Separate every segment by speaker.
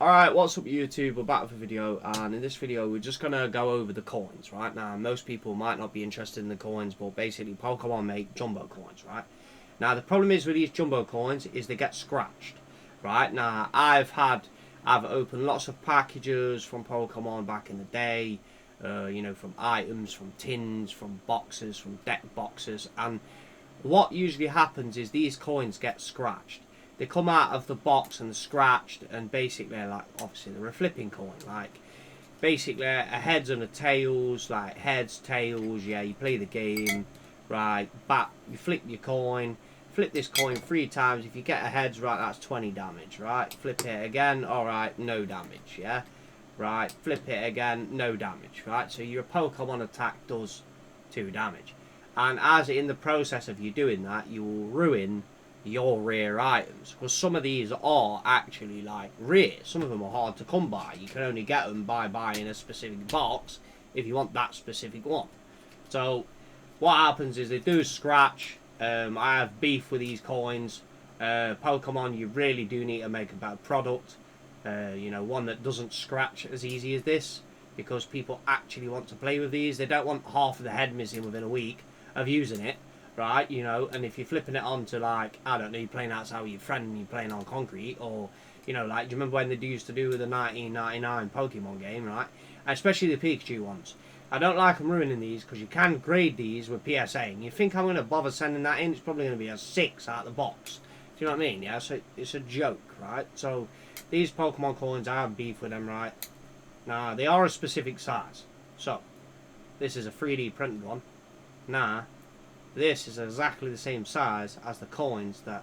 Speaker 1: Alright, what's up YouTube? We're back with a video, and in this video we're just going to go over the coins, right? Now, most people might not be interested in the coins, but basically Pokemon make jumbo coins, right? Now, the problem is with these jumbo coins is they get scratched, right? Now, I've opened lots of packages from Pokemon back in the day, you know, from items, from tins, from boxes, from deck boxes, and what usually happens is these coins get scratched. They come out of the box and scratched, and basically, like, obviously they're a flipping coin, like basically a heads and a tails, like heads, tails. Yeah, you play the game, right? Back, you flip your coin, flip this coin 3 times. If you get a heads, right, that's 20 damage, right? Flip it again, all right, no damage, yeah, right? Flip it again, no damage, right? So your Pokemon attack does 2 damage, and as in the process of you doing that, you will ruin your rare items, because some of these are actually like rare. Some of them are hard to come by. You can only get them by buying a specific box if you want that specific one. So what happens is they do scratch. I have beef with these coins. Pokemon, you really do need to make a better product, you know, one that doesn't scratch as easy as this, because people actually want to play with these. They don't want half of the head missing within a week of using it, right? You know, and if you're flipping it onto, like, I don't know, you're playing outside with your friend and you're playing on concrete, or, you know, like, do you remember when they used to do with the 1999 Pokemon game, right? Especially the Pikachu ones. I don't like them ruining these, because you can grade these with PSA, and you think I'm going to bother sending that in? It's probably going to be a 6 out of the box. Do you know what I mean? Yeah, so it's a joke, right? So these Pokemon coins, I have beef with them, right? Now, they are a specific size. So this is a 3D printed one. Now, this is exactly the same size as the coins that,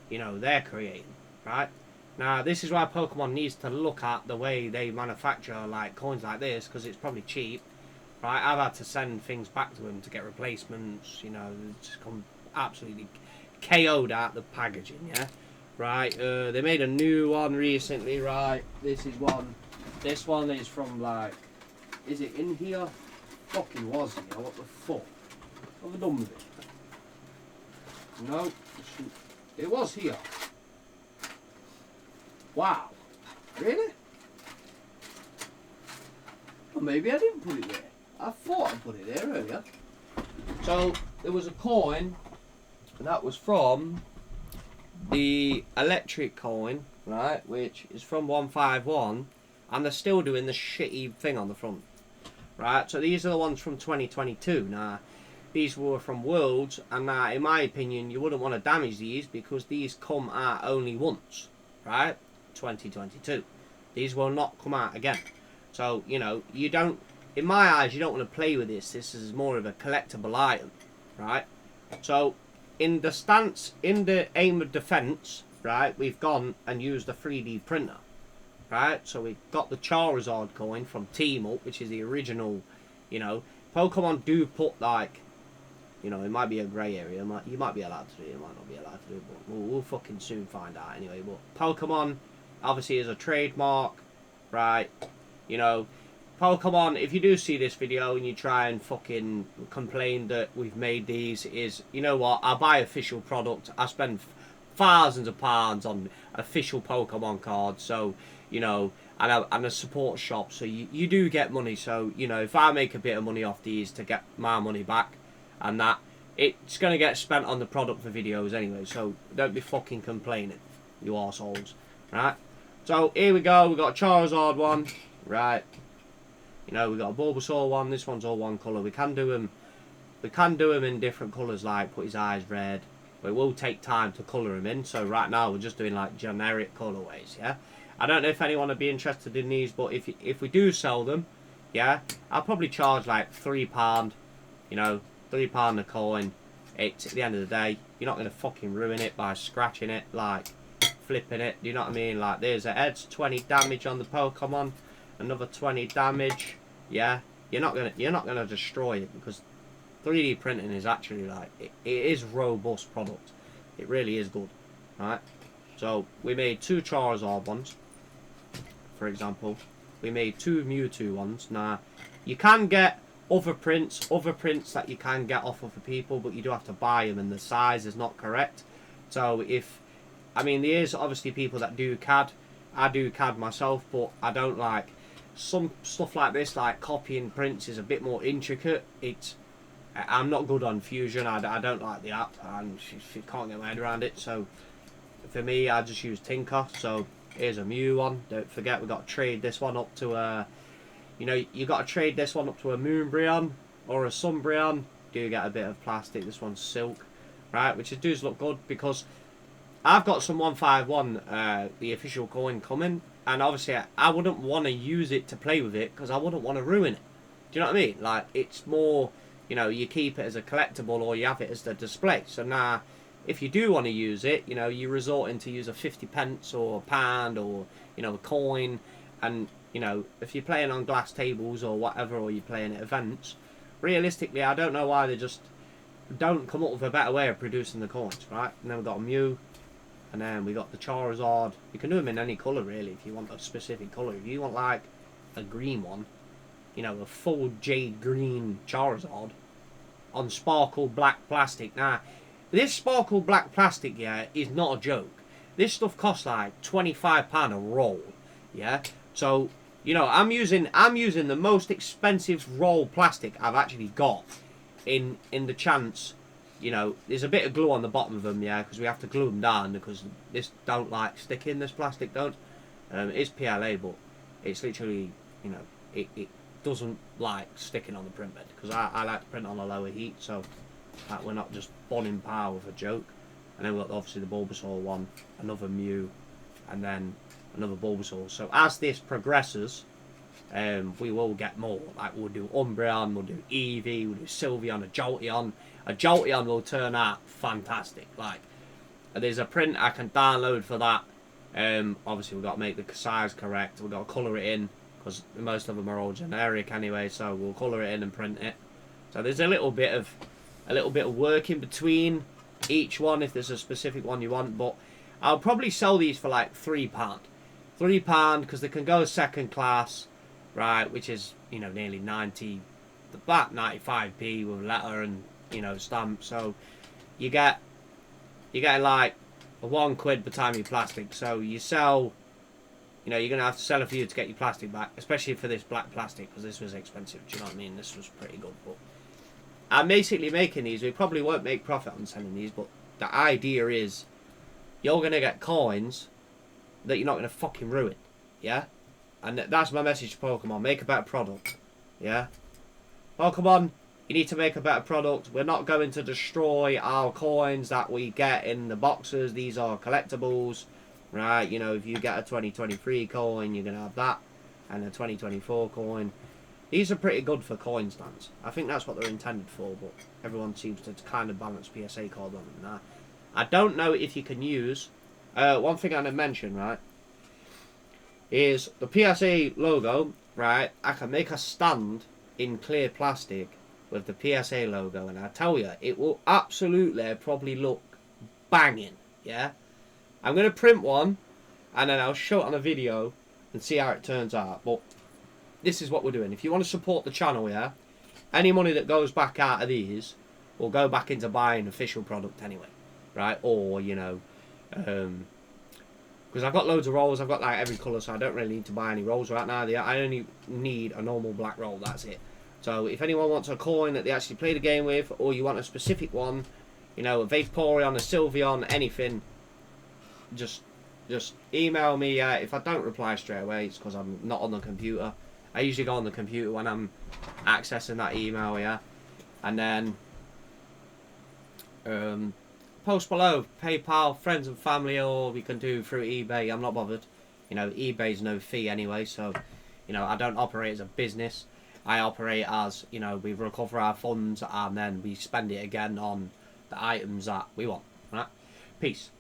Speaker 1: you know, they're creating, right? Now, this is why Pokemon needs to look at the way they manufacture, like, coins like this, because it's probably cheap, right? I've had to send things back to them to get replacements, you know, it's just come absolutely KO'd out the packaging, yeah? Right, they made a new one recently, right? This is one. This one is from, like, is it in here? Fucking was here, what the fuck? What have I done with it? No, it was here. Wow. Really? Well, maybe I didn't put it there. I thought I put it there earlier. So, there was a coin, and that was from the electric coin, right, which is from 151, and they're still doing the shitty thing on the front. Right, so these are the ones from 2022. Now, these were from Worlds, and in my opinion, you wouldn't want to damage these, because these come out only once, right? 2022. These will not come out again. So, you know, you don't, in my eyes, you don't want to play with this. This is more of a collectible item, right? So, in the aim of defense, right, we've gone and used a 3D printer, right? So we got the Charizard coin from Team Up, which is the original, you know. Pokemon do put, like, you know, it might be a grey area. You might be allowed to do it, you might not be allowed to do it, but we'll fucking soon find out anyway. But Pokemon, obviously, is a trademark, right? You know, Pokemon, if you do see this video and you try and fucking complain that we've made these, is, you know what, I buy official product. I spend thousands of pounds on official Pokemon cards, so, you know, and a support shop, so you do get money. So, you know, if I make a bit of money off these to get my money back, and that, it's going to get spent on the product for videos anyway, so don't be fucking complaining, you arseholes, right? So, here we go, we've got a Charizard one, right? You know, we've got a Bulbasaur one, this one's all one colour. We can do them in different colours, like put his eyes red, but it will take time to colour him in, so right now we're just doing, like, generic colourways, yeah? I don't know if anyone would be interested in these, but if we do sell them, yeah, I'll probably charge, like, £3, you know, £3 a coin. It's, at the end of the day, you're not going to fucking ruin it by scratching it, like flipping it. Do you know what I mean? Like, there's a heads, 20 damage on the Pokemon, another 20 damage. Yeah, you're not gonna destroy it, because 3D printing is actually, like, it is robust product. It really is good, right? So we made 2 Charizard ones, for example. We made 2 Mewtwo ones. Now, you can get other prints that you can get off of people, but you do have to buy them, and the size is not correct. So I mean, there is obviously people that do CAD, I do CAD myself, but I don't like some stuff like this, like copying prints is a bit more intricate. I'm not good on Fusion. I don't like the app, and can't get my head around it. So for me, I just use Tinker. So here's a Mew one. Don't forget, we got to trade this one up to a, you got to trade this one up to a Moonbryon or a Sunbryon. Do get a bit of plastic. This one's silk, right? Which does look good because I've got some 151, the official coin coming, and obviously I wouldn't want to use it to play with it because I wouldn't want to ruin it. Do you know what I mean? Like, it's more, you keep it as a collectible or you have it as the display. So now, if you do want to use it, you resort into use a 50 pence or a pound or, a coin. And, if you're playing on glass tables or whatever, or you're playing at events, realistically, I don't know why they just don't come up with a better way of producing the coins, right? And then we've got a Mew. And then we got the Charizard. You can do them in any colour, really, if you want a specific colour. If you want, like, a green one, a full jade green Charizard on sparkle black plastic. Now, this sparkle black plastic, yeah, is not a joke. This stuff costs, like, £25 a roll, yeah? So, I'm using the most expensive roll plastic I've actually got in the chance. There's a bit of glue on the bottom of them, yeah, because we have to glue them down because this don't like sticking, this plastic don't. It's PLA, but it's literally, it doesn't like sticking on the print bed because I like to print on a lower heat, so that we're not just bonning power with a joke. And then we've got obviously the Bulbasaur one, another Mew, and then another Bulbasaur. So as this progresses, we will get more. Like, we'll do Umbreon, we'll do Eevee, we'll do Sylveon, a Jolteon. A Jolteon will turn out fantastic. Like, there's a print I can download for that. Obviously, we've got to make the size correct. We've got to colour it in because most of them are all generic anyway. So we'll colour it in and print it. So there's a little bit of work in between each one if there's a specific one you want. But I'll probably sell these for like £3. £3 because they can go second class, right? Which is nearly 90, about 95p with letter and stamp. So you get like a £1 by the time you plastic. So you sell, you're gonna have to sell a few to get your plastic back, especially for this black plastic because this was expensive. Do you know what I mean? This was pretty good, but I'm basically making these. We probably won't make profit on selling these, but the idea is you're gonna get coins that you're not gonna fucking ruin, yeah. And that's my message to Pokemon. Make a better product, yeah. Pokemon, you need to make a better product. We're not going to destroy our coins that we get in the boxes. These are collectibles, right? If you get a 2023 coin, you're going to have that. And a 2024 coin. These are pretty good for coin stands. I think that's what they're intended for, but everyone seems to kind of balance PSA card on them now. I don't know if you can use... one thing I didn't mention, right, is the PSA logo, right? I can make a stand in clear plastic with the PSA logo, and I tell you, it will absolutely probably look banging, yeah? I'm going to print one, and then I'll show it on a video and see how it turns out, but this is what we're doing. If you want to support the channel, yeah, any money that goes back out of these will go back into buying official product anyway, right? Or, because I've got loads of rolls, I've got like every colour, so I don't really need to buy any rolls right now. I only need a normal black roll, that's it. So if anyone wants a coin that they actually play the game with, or you want a specific one, a Vaporeon, a Sylveon, anything, just email me. If I don't reply straight away, it's because I'm not on the computer. I usually go on the computer when I'm accessing that email, yeah. And then post below, PayPal, friends and family, or we can do through eBay. I'm not bothered. eBay's no fee anyway, so I don't operate as a business. I operate as, we recover our funds and then we spend it again on the items that we want, right? Peace.